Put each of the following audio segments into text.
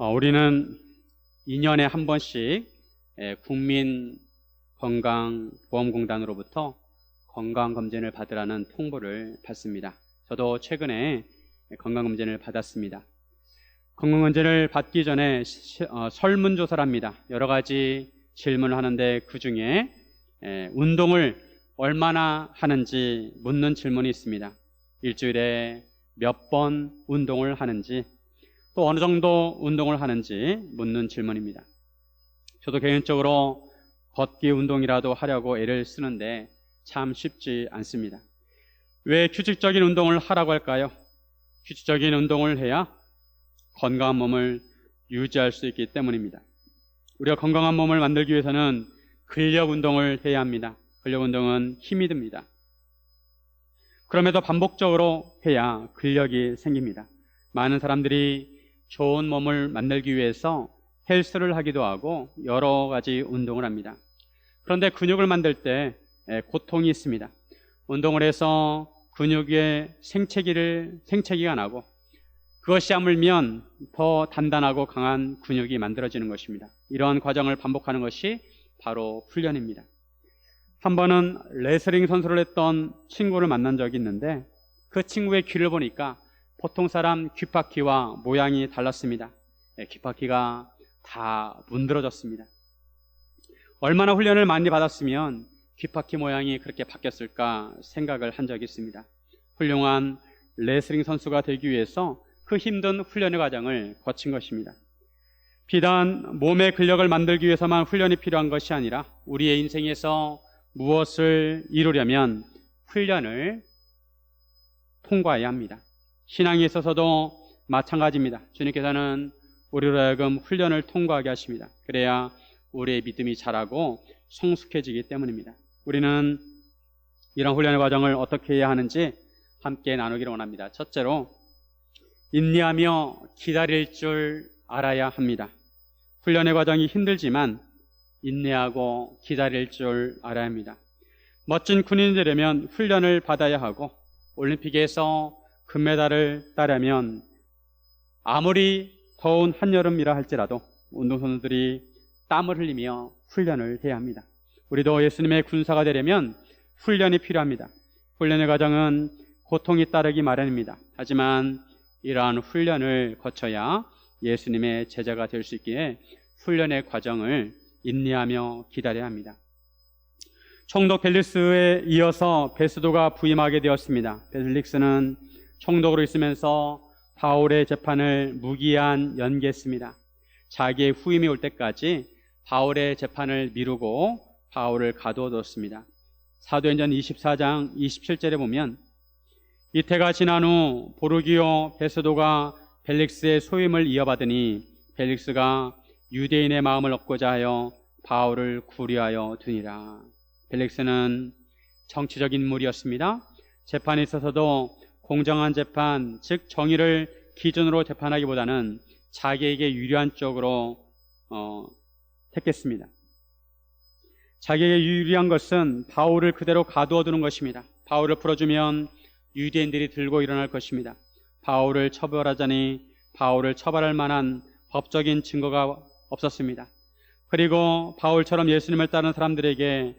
우리는 2년에 한 번씩 국민건강보험공단으로부터 건강검진을 받으라는 통보를 받습니다. 저도 최근에 건강검진을 받았습니다. 건강검진을 받기 전에 설문조사를 합니다. 여러 가지 질문을 하는데 그 중에 운동을 얼마나 하는지 묻는 질문이 있습니다. 일주일에 몇 번 운동을 하는지, 또 어느 정도 운동을 하는지 묻는 질문입니다. 저도 개인적으로 걷기 운동이라도 하려고 애를 쓰는데 참 쉽지 않습니다. 왜 규칙적인 운동을 하라고 할까요? 규칙적인 운동을 해야 건강한 몸을 유지할 수 있기 때문입니다. 우리가 건강한 몸을 만들기 위해서는 근력 운동을 해야 합니다. 근력 운동은 힘이 듭니다. 그럼에도 반복적으로 해야 근력이 생깁니다. 많은 사람들이 좋은 몸을 만들기 위해서 헬스를 하기도 하고 여러 가지 운동을 합니다. 그런데 근육을 만들 때 고통이 있습니다. 운동을 해서 근육에 생채기가 나고 그것이 하물며 더 단단하고 강한 근육이 만들어지는 것입니다. 이러한 과정을 반복하는 것이 바로 훈련입니다. 한 번은 레슬링 선수를 했던 친구를 만난 적이 있는데 그 친구의 귀를 보니까 보통 사람 귓바퀴와 모양이 달랐습니다. 귓바퀴가 다 문드러졌습니다. 얼마나 훈련을 많이 받았으면 귓바퀴 모양이 그렇게 바뀌었을까 생각을 한 적이 있습니다. 훌륭한 레슬링 선수가 되기 위해서 그 힘든 훈련의 과정을 거친 것입니다. 비단 몸의 근력을 만들기 위해서만 훈련이 필요한 것이 아니라 우리의 인생에서 무엇을 이루려면 훈련을 통과해야 합니다. 신앙에 있어서도 마찬가지입니다. 주님께서는 우리로 하여금 훈련을 통과하게 하십니다. 그래야 우리의 믿음이 자라고 성숙해지기 때문입니다. 우리는 이런 훈련의 과정을 어떻게 해야 하는지 함께 나누기를 원합니다. 첫째로, 인내하며 기다릴 줄 알아야 합니다. 훈련의 과정이 힘들지만 인내하고 기다릴 줄 알아야 합니다. 멋진 군인이 되려면 훈련을 받아야 하고 올림픽에서 금메달을 따려면 아무리 더운 한여름이라 할지라도 운동선수들이 땀을 흘리며 훈련을 해야 합니다. 우리도 예수님의 군사가 되려면 훈련이 필요합니다. 훈련의 과정은 고통이 따르기 마련입니다. 하지만 이러한 훈련을 거쳐야 예수님의 제자가 될 수 있기에 훈련의 과정을 인내하며 기다려야 합니다. 총독 벨릭스에 이어서 베스도가 부임하게 되었습니다. 벨릭스는 총독으로 있으면서 바울의 재판을 무기한 연기했습니다. 자기의 후임이 올 때까지 바울의 재판을 미루고 바울을 가두어뒀습니다. 사도행전 24장 27절에 보면 이태가 지난 후 보르기오 베스도가 벨릭스의 소임을 이어받으니 벨릭스가 유대인의 마음을 얻고자 하여 바울을 구류하여 두니라. 벨릭스는 정치적인 인물이었습니다. 재판에 있어서도 공정한 재판, 즉 정의를 기준으로 재판하기보다는 자기에게 유리한 쪽으로 택했습니다. 자기에게 유리한 것은 바울을 그대로 가두어두는 것입니다. 바울을 풀어주면 유대인들이 들고 일어날 것입니다. 바울을 처벌하자니 바울을 처벌할 만한 법적인 증거가 없었습니다. 그리고 바울처럼 예수님을 따르는 사람들에게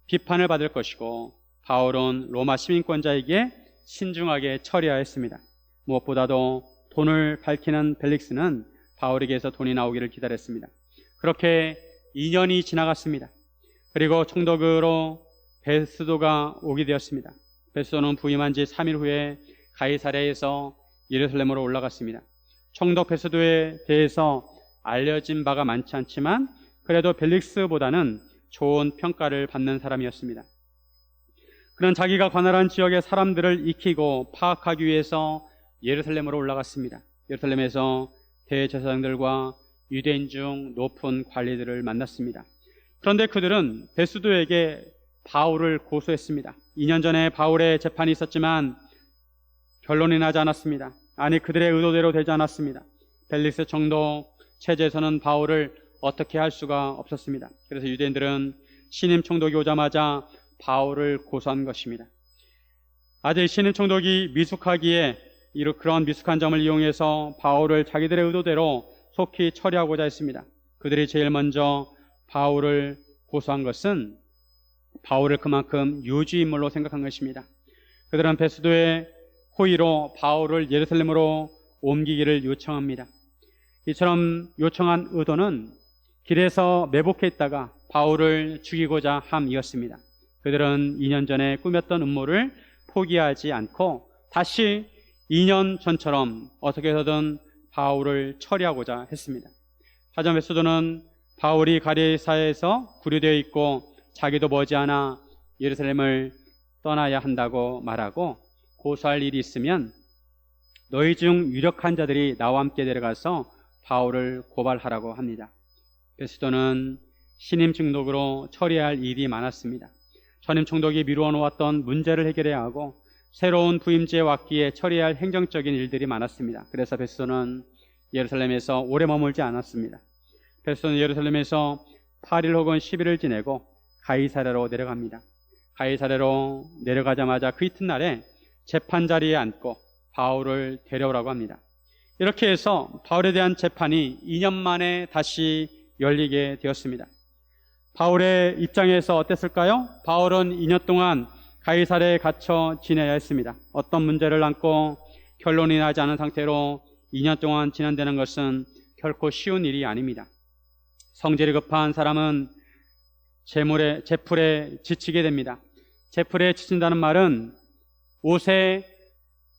비판을 받을 것이고 바울은 로마 시민권자에게 신중하게 처리하였습니다. 무엇보다도 돈을 밝히는 벨릭스는 바울에게서 돈이 나오기를 기다렸습니다. 그렇게 2년이 지나갔습니다. 그리고 총독으로 베스도가 오게 되었습니다. 베스도는 부임한 지 3일 후에 가이사랴에서 예루살렘으로 올라갔습니다. 총독 베스도에 대해서 알려진 바가 많지 않지만 그래도 벨릭스보다는 좋은 평가를 받는 사람이었습니다. 그는 자기가 관할한 지역의 사람들을 익히고 파악하기 위해서 예루살렘으로 올라갔습니다. 예루살렘에서 대제사장들과 유대인 중 높은 관리들을 만났습니다. 그런데 그들은 베스도에게 바울을 고소했습니다. 2년 전에 바울의 재판이 있었지만 결론이 나지 않았습니다. 아니, 그들의 의도대로 되지 않았습니다. 벨릭스 총독 체제에서는 바울을 어떻게 할 수가 없었습니다. 그래서 유대인들은 신임 총독이 오자마자 바울을 고소한 것입니다. 아직 신임 총독이 미숙하기에 그런 미숙한 점을 이용해서 바울을 자기들의 의도대로 속히 처리하고자 했습니다. 그들이 제일 먼저 바울을 고소한 것은 바울을 그만큼 유지인물로 생각한 것입니다. 그들은 베스도의 호의로 바울을 예루살렘으로 옮기기를 요청합니다. 이처럼 요청한 의도는 길에서 매복해 있다가 바울을 죽이고자 함이었습니다. 그들은 2년 전에 꾸몄던 음모를 포기하지 않고 다시 2년 전처럼 어떻게 해서든 바울을 처리하고자 했습니다. 하지만 베스도는 바울이 가리사에서 구류되어 있고 자기도 머지않아 예루살렘을 떠나야 한다고 말하고 고소할 일이 있으면 너희 중 유력한 자들이 나와 함께 내려가서 바울을 고발하라고 합니다. 베스도는 신임 총독으로 처리해야 할 일이 많았습니다. 전임 총독이 미루어 놓았던 문제를 해결해야 하고 새로운 부임제에 왔기에 처리해야 할 행정적인 일들이 많았습니다. 그래서 베스도는 예루살렘에서 오래 머물지 않았습니다. 베스도는 예루살렘에서 8일 혹은 10일을 지내고 가이사랴로 내려갑니다. 가이사랴로 내려가자마자 그 이튿날에 재판 자리에 앉고 바울을 데려오라고 합니다. 이렇게 해서 바울에 대한 재판이 2년 만에 다시 열리게 되었습니다. 바울의 입장에서 어땠을까요? 바울은 2년 동안 가이사랴에 갇혀 지내야 했습니다. 어떤 문제를 안고 결론이 나지 않은 상태로 2년 동안 지낸다는 것은 결코 쉬운 일이 아닙니다. 성질이 급한 사람은 제풀에 지치게 됩니다. 제풀에 지친다는 말은 옷에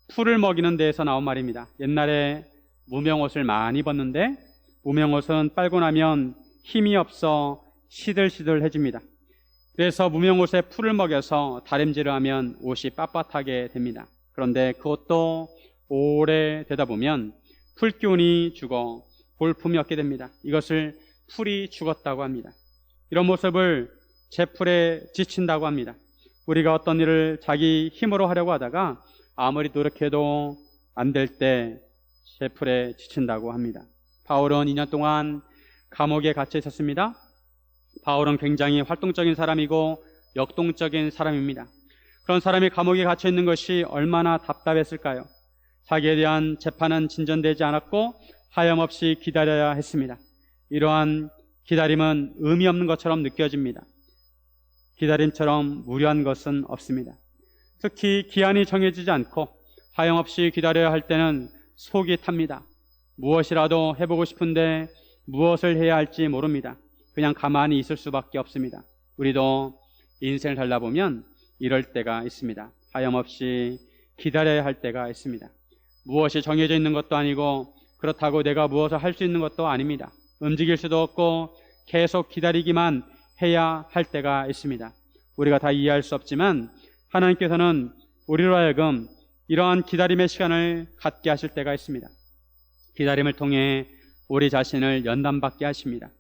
풀을 먹이는 데에서 나온 말입니다. 옛날에 무명옷을 많이 입었는데 무명옷은 빨고 나면 힘이 없어 시들시들해집니다. 그래서 무명옷에 풀을 먹여서 다림질을 하면 옷이 빳빳하게 됩니다. 그런데 그것도 오래 되다 보면 풀기운이 죽어 볼품이 없게 됩니다. 이것을 풀이 죽었다고 합니다. 이런 모습을 제풀에 지친다고 합니다. 우리가 어떤 일을 자기 힘으로 하려고 하다가 아무리 노력해도 안 될 때 제풀에 지친다고 합니다. 바울은 2년 동안 감옥에 갇혀 있었습니다. 바울은 굉장히 활동적인 사람이고 역동적인 사람입니다. 그런 사람이 감옥에 갇혀 있는 것이 얼마나 답답했을까요? 자기에 대한 재판은 진전되지 않았고 하염없이 기다려야 했습니다. 이러한 기다림은 의미 없는 것처럼 느껴집니다. 기다림처럼 무료한 것은 없습니다. 특히 기한이 정해지지 않고 하염없이 기다려야 할 때는 속이 탑니다. 무엇이라도 해보고 싶은데 무엇을 해야 할지 모릅니다. 그냥 가만히 있을 수밖에 없습니다. 우리도 인생을 살다 보면 이럴 때가 있습니다. 하염없이 기다려야 할 때가 있습니다. 무엇이 정해져 있는 것도 아니고 그렇다고 내가 무엇을 할 수 있는 것도 아닙니다. 움직일 수도 없고 계속 기다리기만 해야 할 때가 있습니다. 우리가 다 이해할 수 없지만 하나님께서는 우리로 하여금 이러한 기다림의 시간을 갖게 하실 때가 있습니다. 기다림을 통해 우리 자신을 연단받게 하십니다.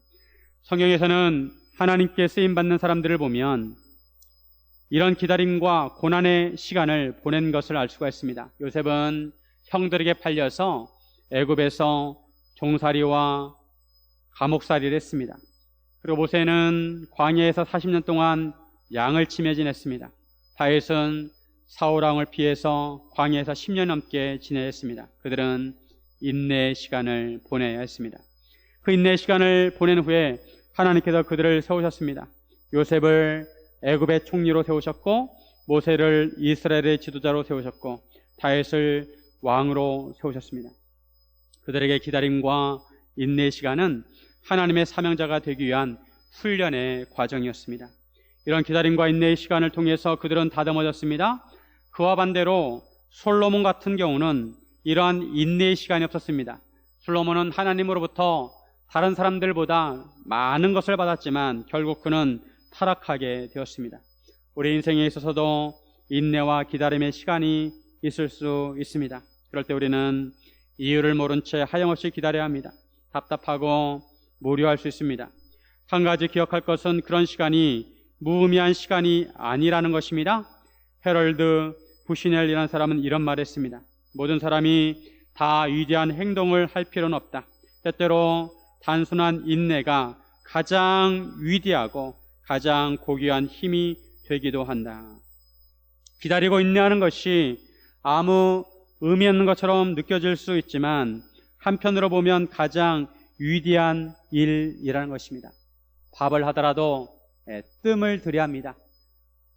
성경에서는 하나님께 쓰임받는 사람들을 보면 이런 기다림과 고난의 시간을 보낸 것을 알 수가 있습니다. 요셉은 형들에게 팔려서 애굽에서 종살이와 감옥살이를 했습니다. 그리고 모세는 광야에서 40년 동안 양을 치며 지냈습니다. 다윗은 사울왕을 피해서 광야에서 10년 넘게 지내했습니다. 그들은 인내의 시간을 보내야 했습니다. 그 인내의 시간을 보낸 후에 하나님께서 그들을 세우셨습니다. 요셉을 애굽의 총리로 세우셨고 모세를 이스라엘의 지도자로 세우셨고 다윗을 왕으로 세우셨습니다. 그들에게 기다림과 인내의 시간은 하나님의 사명자가 되기 위한 훈련의 과정이었습니다. 이런 기다림과 인내의 시간을 통해서 그들은 다듬어졌습니다. 그와 반대로 솔로몬 같은 경우는 이러한 인내의 시간이 없었습니다. 솔로몬은 하나님으로부터 다른 사람들보다 많은 것을 받았지만 결국 그는 타락하게 되었습니다. 우리 인생에 있어서도 인내와 기다림의 시간이 있을 수 있습니다. 그럴 때 우리는 이유를 모른 채 하염없이 기다려야 합니다. 답답하고 무료할 수 있습니다. 한 가지 기억할 것은 그런 시간이 무의미한 시간이 아니라는 것입니다. 헤럴드 부시넬이라는 사람은 이런 말을 했습니다. 모든 사람이 다 위대한 행동을 할 필요는 없다. 때때로 단순한 인내가 가장 위대하고 가장 고귀한 힘이 되기도 한다. 기다리고 인내하는 것이 아무 의미 없는 것처럼 느껴질 수 있지만 한편으로 보면 가장 위대한 일이라는 것입니다. 밥을 하더라도 뜸을 들여야 합니다.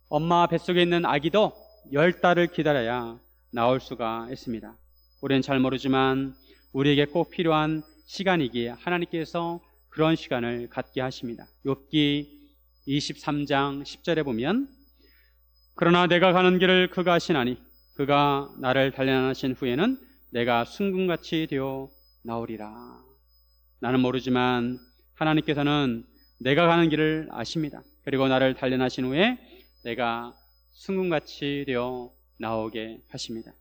엄마 뱃속에 있는 아기도 10달을 기다려야 나올 수가 있습니다. 우리는 잘 모르지만 우리에게 꼭 필요한 시간이기에 하나님께서 그런 시간을 갖게 하십니다. 욥기 23장 10절에 보면 그러나 내가 가는 길을 그가 아시나니 그가 나를 단련하신 후에는 내가 순금같이 되어 나오리라. 나는 모르지만 하나님께서는 내가 가는 길을 아십니다. 그리고 나를 단련하신 후에 내가 순금같이 되어 나오게 하십니다.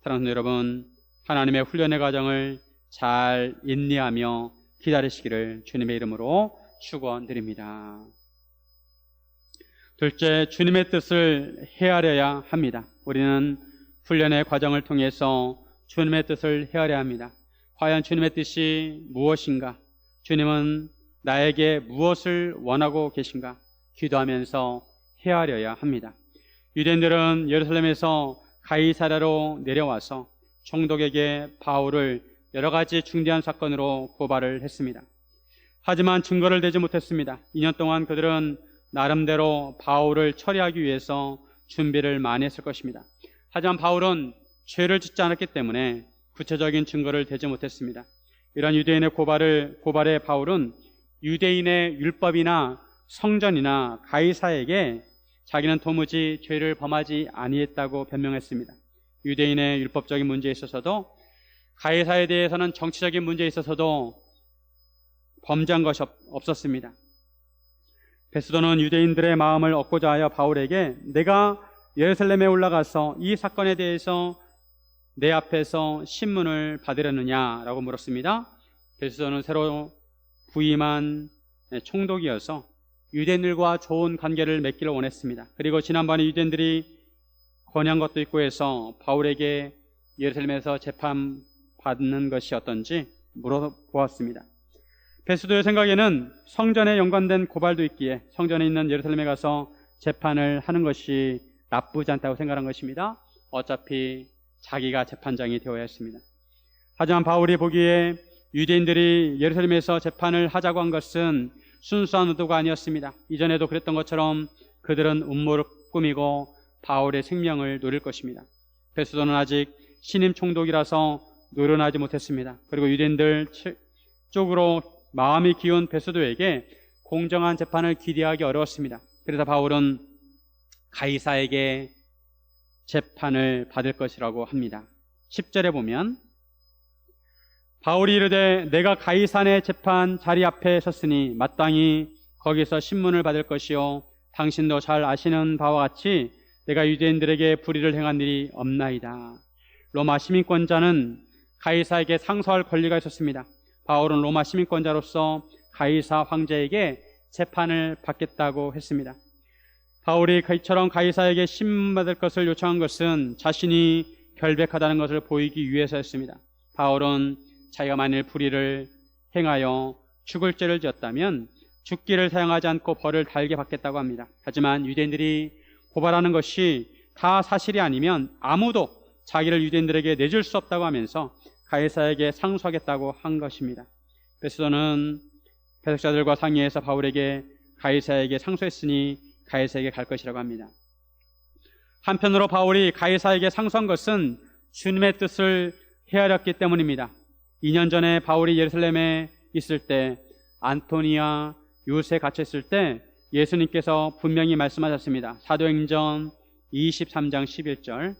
사랑하는 여러분, 하나님의 훈련의 과정을 잘 인내하며 기다리시기를 주님의 이름으로 축원드립니다. 둘째, 주님의 뜻을 헤아려야 합니다. 우리는 훈련의 과정을 통해서 주님의 뜻을 헤아려야 합니다. 과연 주님의 뜻이 무엇인가? 주님은 나에게 무엇을 원하고 계신가? 기도하면서 헤아려야 합니다. 유대인들은 예루살렘에서 가이사랴로 내려와서 총독에게 바울을 여러 가지 중대한 사건으로 고발을 했습니다. 하지만 증거를 대지 못했습니다. 2년 동안 그들은 나름대로 바울을 처리하기 위해서 준비를 많이 했을 것입니다. 하지만 바울은 죄를 짓지 않았기 때문에 구체적인 증거를 대지 못했습니다. 이런 유대인의 고발에 바울은 유대인의 율법이나 성전이나 가이사에게 자기는 도무지 죄를 범하지 아니했다고 변명했습니다. 유대인의 율법적인 문제에 있어서도 가이사에 대해서는 정치적인 문제에 있어서도 범죄한 것이 없었습니다. 베스도는 유대인들의 마음을 얻고자 하여 바울에게 내가 예루살렘에 올라가서 이 사건에 대해서 내 앞에서 신문을 받으려느냐라고 물었습니다. 베스도는 새로 부임한 총독이어서 유대인들과 좋은 관계를 맺기를 원했습니다. 그리고 지난번에 유대인들이 권유한 것도 있고 해서 바울에게 예루살렘에서 재판받는 것이 어떤지 물어보았습니다. 베스도의 생각에는 성전에 연관된 고발도 있기에 성전에 있는 예루살렘에 가서 재판을 하는 것이 나쁘지 않다고 생각한 것입니다. 어차피 자기가 재판장이 되어야 했습니다. 하지만 바울이 보기에 유대인들이 예루살렘에서 재판을 하자고 한 것은 순수한 의도가 아니었습니다. 이전에도 그랬던 것처럼 그들은 음모를 꾸미고 바울의 생명을 노릴 것입니다. 베스도는 아직 신임 총독이라서 노련하지 못했습니다. 그리고 유대인들 쪽으로 마음이 기운 베스도에게 공정한 재판을 기대하기 어려웠습니다. 그래서 바울은 가이사에게 재판을 받을 것이라고 합니다. 10절에 보면 바울이 이르되 내가 가이사의 재판 자리 앞에 섰으니 마땅히 거기서 신문을 받을 것이요 당신도 잘 아시는 바와 같이 내가 유대인들에게 불의를 행한 일이 없나이다. 로마 시민권자는 가이사에게 상소할 권리가 있었습니다. 바울은 로마 시민권자로서 가이사 황제에게 재판을 받겠다고 했습니다. 바울이 이처럼 가이사에게 신문받을 것을 요청한 것은 자신이 결백하다는 것을 보이기 위해서였습니다. 바울은 자기가 만일 불의를 행하여 죽을 죄를 지었다면 죽기를 사용하지 않고 벌을 달게 받겠다고 합니다. 하지만 유대인들이 고발하는 것이 다 사실이 아니면 아무도 자기를 유대인들에게 내줄 수 없다고 하면서 가이사에게 상소하겠다고 한 것입니다. 베스도는 배석자들과 상의해서 바울에게 가이사에게 상소했으니 가이사에게 갈 것이라고 합니다. 한편으로 바울이 가이사에게 상소한 것은 주님의 뜻을 헤아렸기 때문입니다. 2년 전에 바울이 예루살렘에 있을 때 안토니아 요새 갇혔을 때 예수님께서 분명히 말씀하셨습니다. 사도행전 23장 11절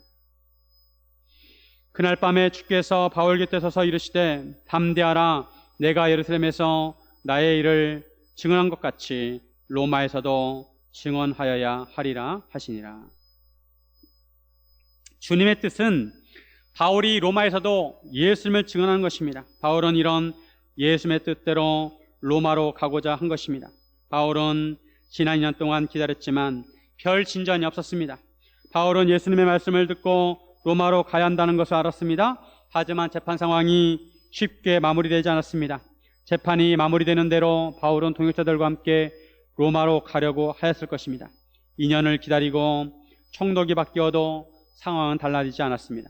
그날 밤에 주께서 바울 곁에 서서 이르시되 담대하라 내가 예루살렘에서 나의 일을 증언한 것 같이 로마에서도 증언하여야 하리라 하시니라. 주님의 뜻은 바울이 로마에서도 예수님을 증언하는 것입니다. 바울은 이런 예수님의 뜻대로 로마로 가고자 한 것입니다. 바울은 지난 2년 동안 기다렸지만 별 진전이 없었습니다. 바울은 예수님의 말씀을 듣고 로마로 가야 한다는 것을 알았습니다. 하지만 재판 상황이 쉽게 마무리되지 않았습니다. 재판이 마무리되는 대로 바울은 동역자들과 함께 로마로 가려고 하였을 것입니다. 2년을 기다리고 총독이 바뀌어도 상황은 달라지지 않았습니다.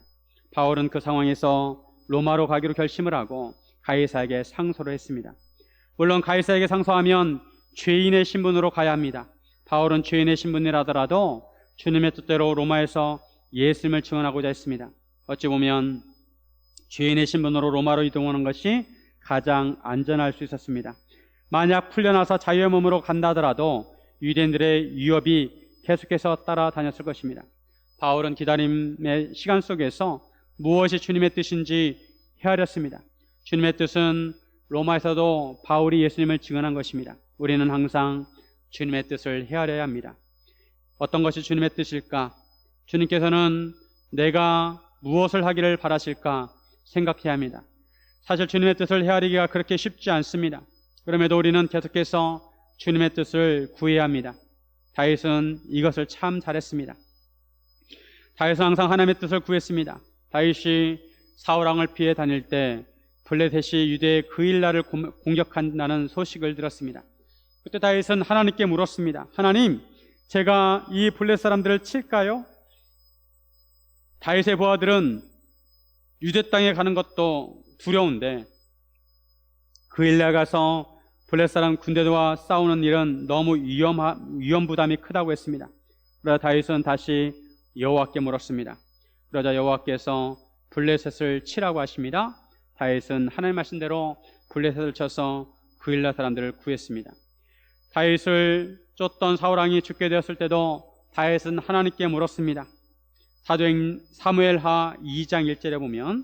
바울은 그 상황에서 로마로 가기로 결심을 하고 가이사에게 상소를 했습니다. 물론 가이사에게 상소하면 죄인의 신분으로 가야 합니다. 바울은 죄인의 신분이라더라도 주님의 뜻대로 로마에서 예수님을 증언하고자 했습니다. 어찌 보면 죄인의 신분으로 로마로 이동하는 것이 가장 안전할 수 있었습니다. 만약 풀려나서 자유의 몸으로 간다 하더라도 유대인들의 위협이 계속해서 따라다녔을 것입니다. 바울은 기다림의 시간 속에서 무엇이 주님의 뜻인지 헤아렸습니다. 주님의 뜻은 로마에서도 바울이 예수님을 증언한 것입니다. 우리는 항상 주님의 뜻을 헤아려야 합니다. 어떤 것이 주님의 뜻일까? 주님께서는 내가 무엇을 하기를 바라실까 생각해야 합니다. 사실 주님의 뜻을 헤아리기가 그렇게 쉽지 않습니다. 그럼에도 우리는 계속해서 주님의 뜻을 구해야 합니다. 다윗은 이것을 참 잘했습니다. 다윗은 항상 하나님의 뜻을 구했습니다. 다윗이 사울왕을 피해 다닐 때 블레셋이 유대의 그 일날을 공격한다는 소식을 들었습니다. 그때 다윗은 하나님께 물었습니다. 하나님, 제가 이 블레셋 사람들을 칠까요? 다윗의 부하들은 유대 땅에 가는 것도 두려운데 그 일날 가서 블레셋 사람 군대와 싸우는 일은 너무 위험 부담이 크다고 했습니다. 그러자 다윗은 다시 여호와께 물었습니다. 그러자 여호와께서 블레셋을 치라고 하십니다. 다윗은 하나님 말씀대로 블레셋을 쳐서 그 일날 사람들을 구했습니다. 다윗을 쫓던 사울왕이 죽게 되었을 때도 다윗은 하나님께 물었습니다. 사도행 사무엘하 2장 1절에 보면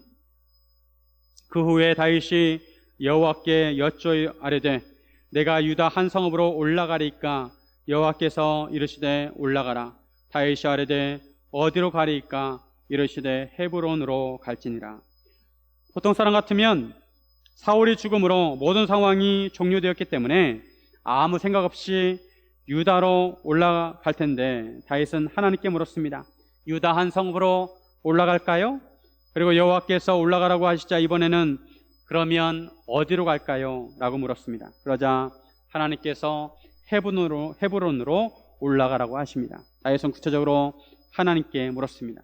그 후에 다윗이 여호와께 여쭈어 아뢰되 내가 유다 한 성읍으로 올라가리이까? 여호와께서 이르시되 올라가라. 다윗이 아뢰되 어디로 가리이까? 이르시되 헤브론으로 갈지니라. 보통 사람 같으면 사울이 죽음으로 모든 상황이 종료되었기 때문에 아무 생각 없이 유다로 올라갈 텐데 다윗은 하나님께 물었습니다. 유다 한 성읍으로 올라갈까요? 그리고 여호와께서 올라가라고 하시자 이번에는 그러면 어디로 갈까요? 라고 물었습니다. 그러자 하나님께서 헤브론으로 올라가라고 하십니다. 다윗은 구체적으로 하나님께 물었습니다.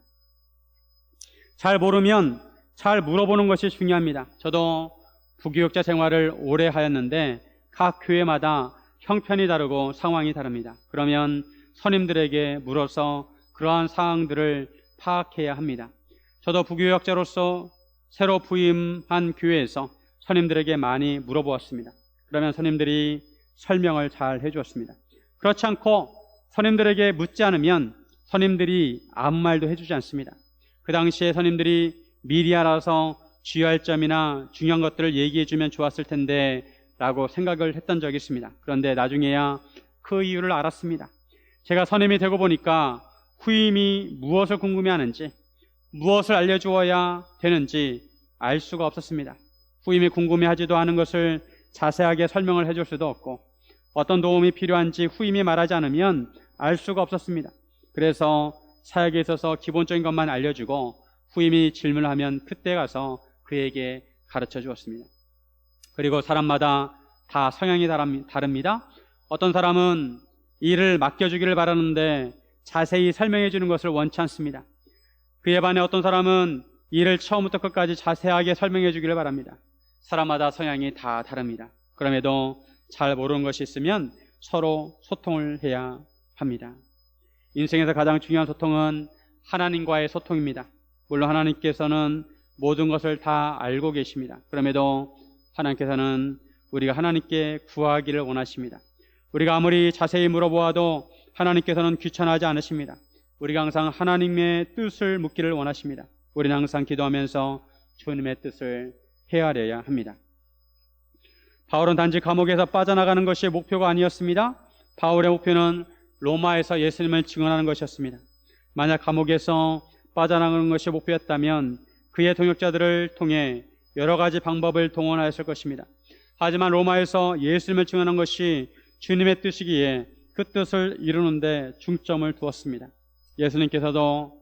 잘 모르면 잘 물어보는 것이 중요합니다. 저도 부교육자 생활을 오래 하였는데 각 교회마다 형편이 다르고 상황이 다릅니다. 그러면 선임들에게 물어서 그러한 사항들을 파악해야 합니다. 저도 부교육자로서 새로 부임한 교회에서 선임들에게 많이 물어보았습니다. 그러면 선임들이 설명을 잘 해주었습니다. 그렇지 않고 선임들에게 묻지 않으면 선임들이 아무 말도 해주지 않습니다. 그 당시에 선임들이 미리 알아서 주의할 점이나 중요한 것들을 얘기해주면 좋았을 텐데 라고 생각을 했던 적이 있습니다. 그런데 나중에야 그 이유를 알았습니다. 제가 선임이 되고 보니까 후임이 무엇을 궁금해하는지, 무엇을 알려주어야 되는지 알 수가 없었습니다. 후임이 궁금해하지도 않은 것을 자세하게 설명을 해줄 수도 없고 어떤 도움이 필요한지 후임이 말하지 않으면 알 수가 없었습니다. 그래서 사역에 있어서 기본적인 것만 알려주고 후임이 질문을 하면 그때 가서 그에게 가르쳐 주었습니다. 그리고 사람마다 다 성향이 다릅니다. 어떤 사람은 일을 맡겨주기를 바라는데 자세히 설명해 주는 것을 원치 않습니다. 그에 반해 어떤 사람은 일을 처음부터 끝까지 자세하게 설명해 주기를 바랍니다. 사람마다 성향이 다 다릅니다. 그럼에도 잘 모르는 것이 있으면 서로 소통을 해야 합니다. 인생에서 가장 중요한 소통은 하나님과의 소통입니다. 물론 하나님께서는 모든 것을 다 알고 계십니다. 그럼에도 하나님께서는 우리가 하나님께 구하기를 원하십니다. 우리가 아무리 자세히 물어보아도 하나님께서는 귀찮아하지 않으십니다. 우리가 항상 하나님의 뜻을 묻기를 원하십니다. 우리는 항상 기도하면서 주님의 뜻을 헤아려야 합니다. 바울은 단지 감옥에서 빠져나가는 것이 목표가 아니었습니다. 바울의 목표는 로마에서 예수님을 증언하는 것이었습니다. 만약 감옥에서 빠져나가는 것이 목표였다면 그의 동역자들을 통해 여러 가지 방법을 동원하였을 것입니다. 하지만 로마에서 예수님을 증언한 것이 주님의 뜻이기에 그 뜻을 이루는데 중점을 두었습니다. 예수님께서도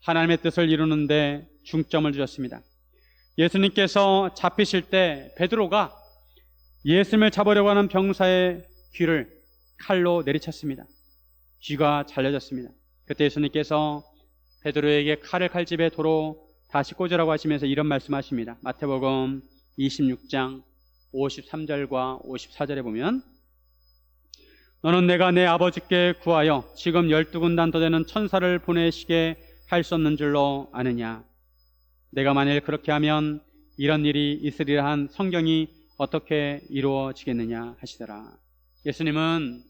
하나님의 뜻을 이루는데 중점을 두셨습니다. 예수님께서 잡히실 때 베드로가 예수님을 잡으려고 하는 병사의 귀를 칼로 내리쳤습니다. 귀가 잘려졌습니다. 그때 예수님께서 베드로에게 칼을 칼집에 도로 다시 꽂으라고 하시면서 이런 말씀하십니다. 마태복음 26장 53절과 54절에 보면 너는 내가 내 아버지께 구하여 지금 12군단 더 되는 천사를 보내시게 할 수 없는 줄로 아느냐. 내가 만일 그렇게 하면 이런 일이 있으리라 한 성경이 어떻게 이루어지겠느냐 하시더라. 예수님은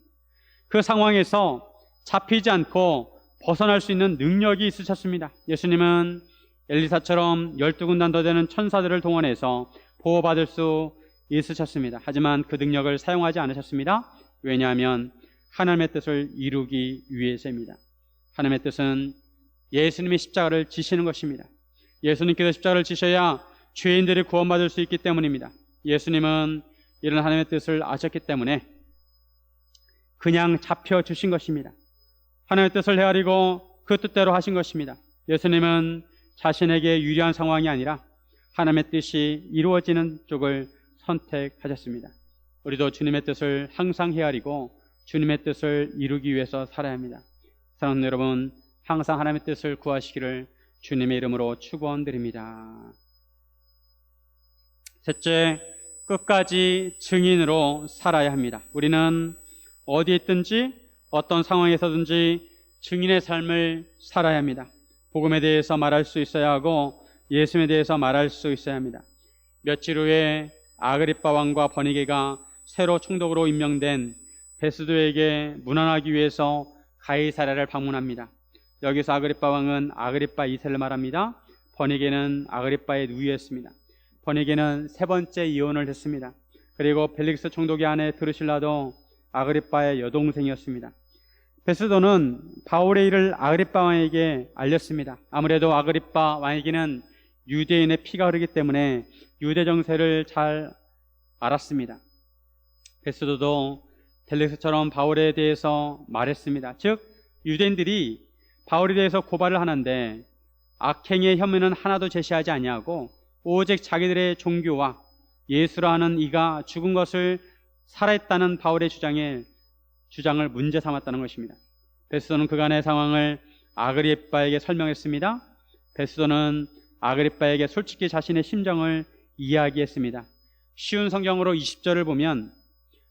그 상황에서 잡히지 않고 벗어날 수 있는 능력이 있으셨습니다. 예수님은 엘리사처럼 12군단 더 되는 천사들을 동원해서 보호받을 수 있으셨습니다. 하지만 그 능력을 사용하지 않으셨습니다. 왜냐하면 하나님의 뜻을 이루기 위해서입니다. 하나님의 뜻은 예수님이 십자가를 지시는 것입니다. 예수님께서 십자가를 지셔야 죄인들이 구원받을 수 있기 때문입니다. 예수님은 이런 하나님의 뜻을 아셨기 때문에 그냥 잡혀주신 것입니다. 하나님의 뜻을 헤아리고 그 뜻대로 하신 것입니다. 예수님은 자신에게 유리한 상황이 아니라 하나님의 뜻이 이루어지는 쪽을 선택하셨습니다. 우리도 주님의 뜻을 항상 헤아리고 주님의 뜻을 이루기 위해서 살아야 합니다. 사랑하는 여러분, 항상 하나님의 뜻을 구하시기를 주님의 이름으로 축원드립니다. 셋째, 끝까지 증인으로 살아야 합니다. 우리는 어디에 있든지 어떤 상황에서든지 증인의 삶을 살아야 합니다. 복음에 대해서 말할 수 있어야 하고 예수님에 대해서 말할 수 있어야 합니다. 며칠 후에 아그리빠 왕과 버니게가 새로 총독으로 임명된 베스도에게 문안하기 위해서 가이사랴를 방문합니다. 여기서 아그리빠 왕은 아그리빠 2세를 말합니다. 버니게는 아그리빠의 누이였습니다. 버니게는 세 번째 이혼을 했습니다. 그리고 벨릭스 총독의 아내 드루실라도 아그리빠의 여동생이었습니다. 베스도는 바울의 일을 아그리빠 왕에게 알렸습니다. 아무래도 아그리빠 왕에게는 유대인의 피가 흐르기 때문에 유대 정세를 잘 알았습니다. 베스도도 벨릭스처럼 바울에 대해서 말했습니다. 즉 유대인들이 바울에 대해서 고발을 하는데 악행의 혐의는 하나도 제시하지 아니하고 오직 자기들의 종교와 예수라 하는 이가 죽은 것을 살아있다는 바울의 주장을 문제 삼았다는 것입니다. 베스도는 그간의 상황을 아그리빠에게 설명했습니다. 베스도는 아그리빠에게 솔직히 자신의 심정을 이야기했습니다. 쉬운 성경으로 20절을 보면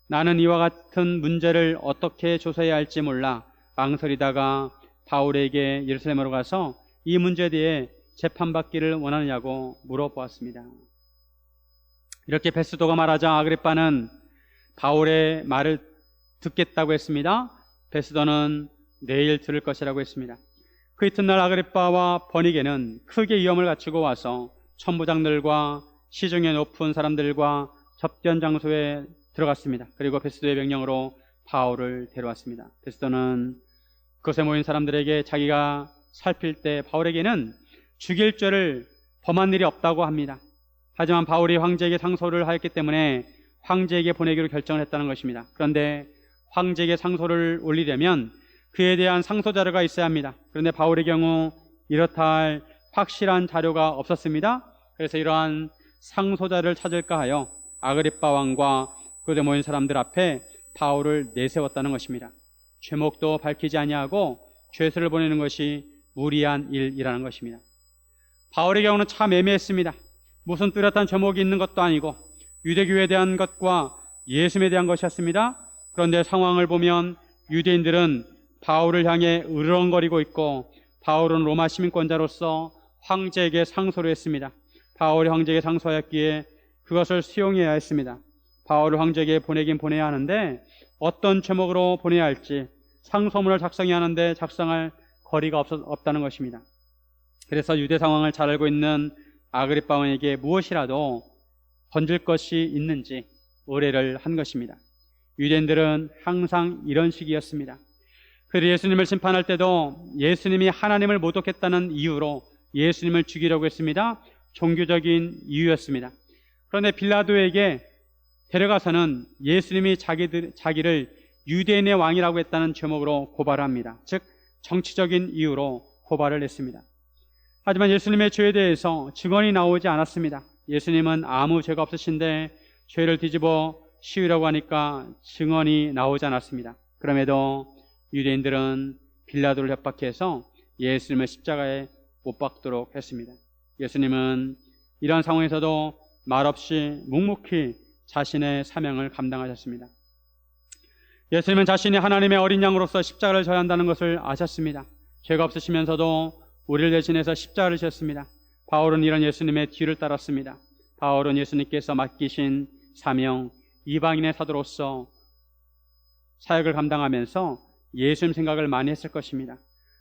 나는 이와 같은 문제를 어떻게 조사해야 할지 몰라 망설이다가 바울에게 예루살렘으로 가서 이 문제에 대해 재판받기를 원하느냐고 물어보았습니다. 이렇게 베스도가 말하자 아그리빠는 바울의 말을 듣겠다고 했습니다. 베스도는 내일 들을 것이라고 했습니다. 그 이튿날 아그리빠와 버니게는 크게 위험을 갖추고 와서 천부장들과 시중에 높은 사람들과 접견 장소에 들어갔습니다. 그리고 베스도의 명령으로 바울을 데려왔습니다. 베스도는 그것에 모인 사람들에게 자기가 살필 때 바울에게는 죽일 죄를 범한 일이 없다고 합니다. 하지만 바울이 황제에게 상소를 하였기 때문에 황제에게 보내기로 결정을 했다는 것입니다. 그런데 황제에게 상소를 올리려면 그에 대한 상소 자료가 있어야 합니다. 그런데 바울의 경우 이렇다 할 확실한 자료가 없었습니다. 그래서 이러한 상소 자료를 찾을까 하여 아그리빠 왕과 그에 모인 사람들 앞에 바울을 내세웠다는 것입니다. 죄목도 밝히지 아니하고 죄수를 보내는 것이 무리한 일이라는 것입니다. 바울의 경우는 참 애매했습니다. 무슨 뚜렷한 죄목이 있는 것도 아니고 유대교에 대한 것과 예수님에 대한 것이었습니다. 그런데 상황을 보면 유대인들은 바울을 향해 으르렁거리고 있고 바울은 로마 시민권자로서 황제에게 상소를 했습니다. 바울이 황제에게 상소하였기에 그것을 수용해야 했습니다. 바울을 황제에게 보내긴 보내야 하는데 어떤 제목으로 보내야 할지 상소문을 작성해야 하는데 작성할 거리가 없다는 것입니다. 그래서 유대 상황을 잘 알고 있는 아그리빠 왕에게 무엇이라도 건질 것이 있는지 의뢰를 한 것입니다. 유대인들은 항상 이런 식이었습니다. 그리고 예수님을 심판할 때도 예수님이 하나님을 모독했다는 이유로 예수님을 죽이려고 했습니다. 종교적인 이유였습니다. 그런데 빌라도에게 데려가서는 예수님이 자기를 유대인의 왕이라고 했다는 제목으로 고발을 합니다. 즉 정치적인 이유로 고발을 했습니다. 하지만 예수님의 죄에 대해서 증언이 나오지 않았습니다. 예수님은 아무 죄가 없으신데 죄를 뒤집어 씌우려고 하니까 증언이 나오지 않았습니다. 그럼에도 유대인들은 빌라도를 협박해서 예수님을 십자가에 못 박도록 했습니다. 예수님은 이러한 상황에서도 말없이 묵묵히 자신의 사명을 감당하셨습니다. 예수님은 자신이 하나님의 어린 양으로서 십자가를 져야 한다는 것을 아셨습니다. 죄가 없으시면서도 우리를 대신해서 십자가를 지셨습니다. 바울은 이런 예수님의 뒤를 따랐습니다. 바울은 예수님께서 맡기신 사명, 이방인의 사도로서 사역을 감당하면서 예수님 생각을 많이 했을 것입니다.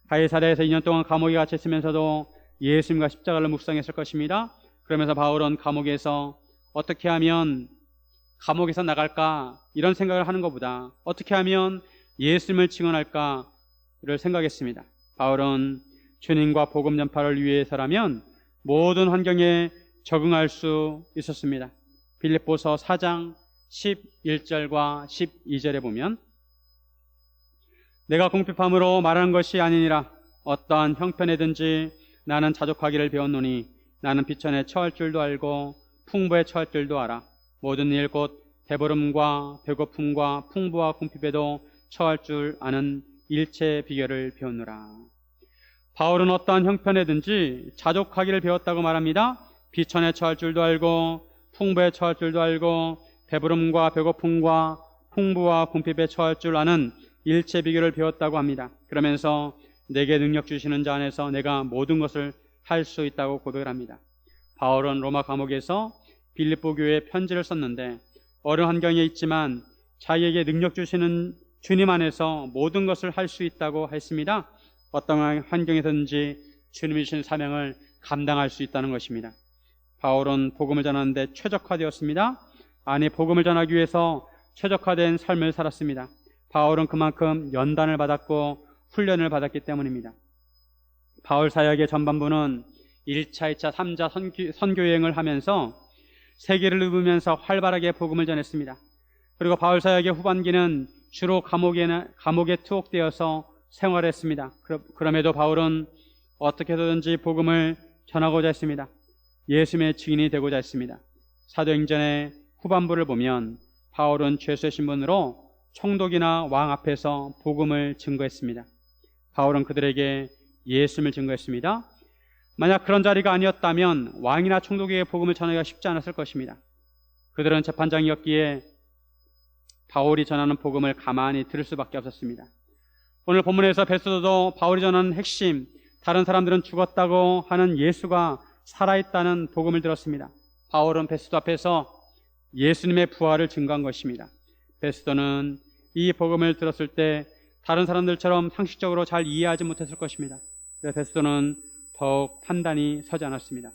가이사랴에서 2년 동안 감옥에 갇혔으면서도 예수님과 십자가를 묵상했을 것입니다. 그러면서 바울은 감옥에서 어떻게 하면 감옥에서 나갈까 이런 생각을 하는 것보다 어떻게 하면 예수님을 증언할까를 생각했습니다. 바울은 주님과 복음 전파를 위해서라면 모든 환경에 적응할 수 있었습니다. 빌립보서 4장 11절과 12절에 보면 내가 궁핍함으로 말하는 것이 아니니라 어떠한 형편에든지 나는 자족하기를 배웠노니 나는 비천에 처할 줄도 알고 풍부에 처할 줄도 알아 모든 일 곧 배부름과 배고픔과 풍부와 궁핍에도 처할 줄 아는 일체의 비결을 배웠노라. 바울은 어떠한 형편에든지 자족하기를 배웠다고 말합니다. 비천에 처할 줄도 알고 풍부에 처할 줄도 알고 배부름과 배고픔과 풍부와 궁핍에 처할 줄 아는 일체 비결을 배웠다고 합니다. 그러면서 내게 능력 주시는 자 안에서 내가 모든 것을 할 수 있다고 고백을 합니다. 바울은 로마 감옥에서 빌립보 교회에 편지를 썼는데 어려운 환경에 있지만 자기에게 능력 주시는 주님 안에서 모든 것을 할 수 있다고 했습니다. 어떤 환경에든지 주님이 주신 사명을 감당할 수 있다는 것입니다. 바울은 복음을 전하는데 최적화되었습니다. 아니 복음을 전하기 위해서 최적화된 삶을 살았습니다. 바울은 그만큼 연단을 받았고 훈련을 받았기 때문입니다. 바울 사역의 전반부는 1차, 2차, 3차 선교여행을 하면서 세계를 누비면서 활발하게 복음을 전했습니다. 그리고 바울 사역의 후반기는 주로 감옥에 투옥되어서 생활했습니다. 그럼에도 바울은 어떻게 해서든지 복음을 전하고자 했습니다. 예수님의 증인이 되고자 했습니다. 사도행전의 후반부를 보면 바울은 죄수의 신분으로 총독이나 왕 앞에서 복음을 증거했습니다. 바울은 그들에게 예수님을 증거했습니다. 만약 그런 자리가 아니었다면 왕이나 총독에게 복음을 전하기가 쉽지 않았을 것입니다. 그들은 재판장이었기에 바울이 전하는 복음을 가만히 들을 수밖에 없었습니다. 오늘 본문에서 베스도도 바울이 전하는 핵심, 다른 사람들은 죽었다고 하는 예수가 살아있다는 복음을 들었습니다. 바울은 베스도 앞에서 예수님의 부활을 증거한 것입니다. 베스도는 이 복음을 들었을 때 다른 사람들처럼 상식적으로 잘 이해하지 못했을 것입니다. 그래서 베스도는 더욱 판단이 서지 않았습니다.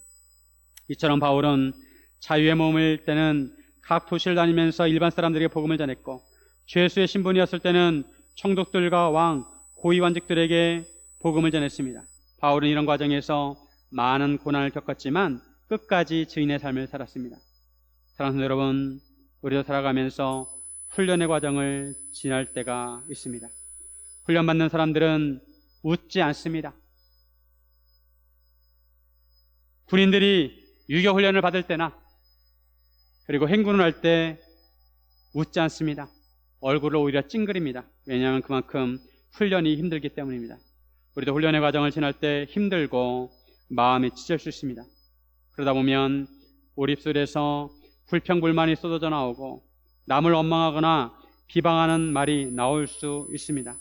이처럼 바울은 자유의 몸일 때는 각 도시를 다니면서 일반 사람들에게 복음을 전했고 죄수의 신분이었을 때는 총독들과 왕, 고위관직들에게 복음을 전했습니다. 바울은 이런 과정에서 많은 고난을 겪었지만 끝까지 증인의 삶을 살았습니다. 사랑하는 여러분, 우리도 살아가면서 훈련의 과정을 지날 때가 있습니다. 훈련받는 사람들은 웃지 않습니다. 군인들이 유교훈련을 받을 때나 그리고 행군을 할 때 웃지 않습니다. 얼굴을 오히려 찡그립니다. 왜냐하면 그만큼 훈련이 힘들기 때문입니다. 우리도 훈련의 과정을 지날 때 힘들고 마음이 찢을 수 있습니다. 그러다 보면 우리 입술에서 불평불만이 쏟아져 나오고 남을 원망하거나 비방하는 말이 나올 수 있습니다.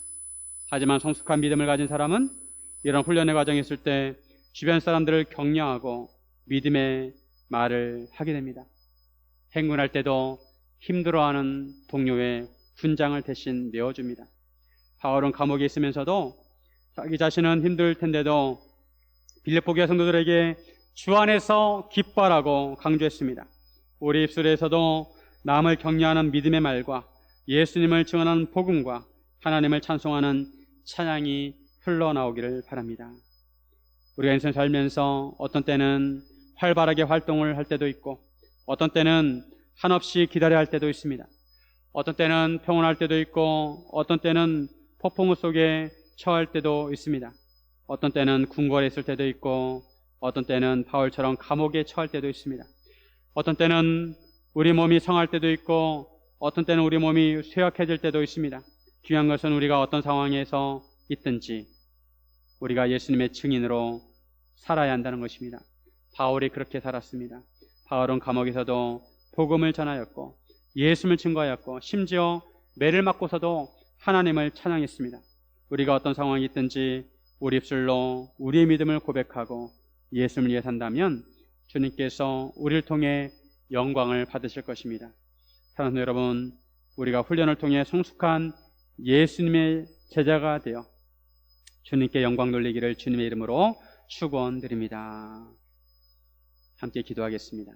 하지만 성숙한 믿음을 가진 사람은 이런 훈련의 과정에 있을 때 주변 사람들을 격려하고 믿음의 말을 하게 됩니다. 행군할 때도 힘들어하는 동료의 군장을 대신 메워줍니다. 바울은 감옥에 있으면서도 자기 자신은 힘들 텐데도 빌립보 교회 성도들에게 주 안에서 기뻐하라고 강조했습니다. 우리 입술에서도 남을 격려하는 믿음의 말과 예수님을 증언하는 복음과 하나님을 찬송하는 찬양이 흘러나오기를 바랍니다. 우리가 인생 살면서 어떤 때는 활발하게 활동을 할 때도 있고 어떤 때는 한없이 기다려야 할 때도 있습니다. 어떤 때는 평온할 때도 있고 어떤 때는 폭풍우 속에 처할 때도 있습니다. 어떤 때는 궁궐에 있을 때도 있고 어떤 때는 바울처럼 감옥에 처할 때도 있습니다. 어떤 때는 우리 몸이 성할 때도 있고 어떤 때는 우리 몸이 쇠약해질 때도 있습니다. 중요한 것은 우리가 어떤 상황에서 있든지 우리가 예수님의 증인으로 살아야 한다는 것입니다. 바울이 그렇게 살았습니다. 바울은 감옥에서도 복음을 전하였고 예수를 증거하였고 심지어 매를 맞고서도 하나님을 찬양했습니다. 우리가 어떤 상황이 있든지 우리 입술로 우리의 믿음을 고백하고 예수를 위해 산다면 주님께서 우리를 통해 영광을 받으실 것입니다. 사랑하는 여러분, 우리가 훈련을 통해 성숙한 예수님의 제자가 되어 주님께 영광 돌리기를 주님의 이름으로 축원드립니다. 함께 기도하겠습니다.